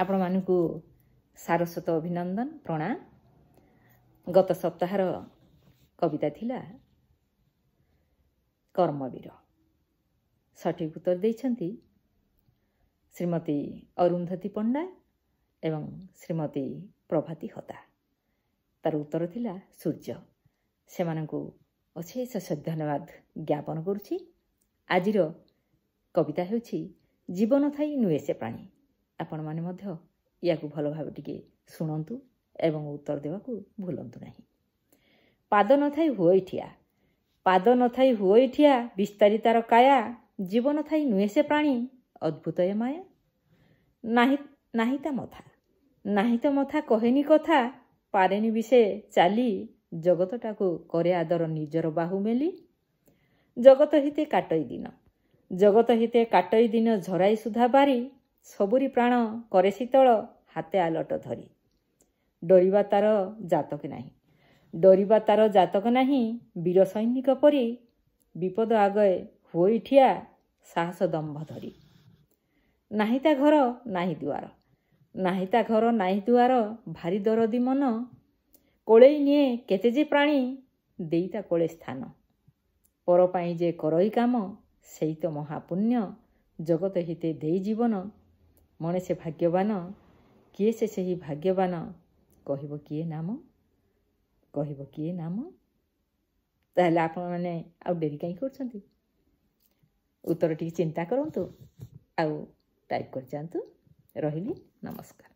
आपण मानकु सारस्वत अभिनंदन प्रणाम। गत सप्ताहर कविता थिला कर्मवीर। सठिक उत्तर देइछन्ति श्रीमती अरुंधति पंडा एवं श्रीमती प्रभाती हता। तार उत्तर थिला सूर्य। सेमानकु अशेष धन्यवाद ज्ञापन करुछि। आजिर कविता हेउछि जीवन थाई नुहे से प्राणी। आपण माने मध्य याकु भल भाव टिके सुनंतु एवं उत्तर देवाकू भूलंतु नाही। पाद न थाई हुई ठिया, पाद न थाई हुई ठिया, विस्तारितार काया, जीवन थाई नुहे से प्राणी, अद्भुत ए माया। नाही ता मथा, नाही तो मथा कहेनी कथा, पारेनी विषे चाली, जगतटाकू करे आदर निजर बाहु मेली। जगत हिते काटई दिन, जगत हिते काटई दिन, झराई सुधा बारी, सबुरी प्राण करे शीतल, हाते आलट धरी। डरिबा तार जातक नाही, डरिबा तार जातक नाही, वीर सैनिक परी, विपद आगे होई ठिया, साहस दंभ धरी। नाही ता घर नाही दुआर, नाही ता घर नाही दुआर, भारी दरदी मन, कोळेई निये केते जे प्राणी, देईता कोळे स्थान। पर पाई जे करई काम, सेई तो महापुण्य, जगत हिते देई जीवन, मने से भाग्यवान, किए से सही भाग्यवान, कहिबो किए नाम, कहिबो किए नाम। ताहले आपण माने आ डेरी काई करछन्ती? उत्तर टिके चिंता करंतु आउ टाइप कर जांतु। रहिली, नमस्कार।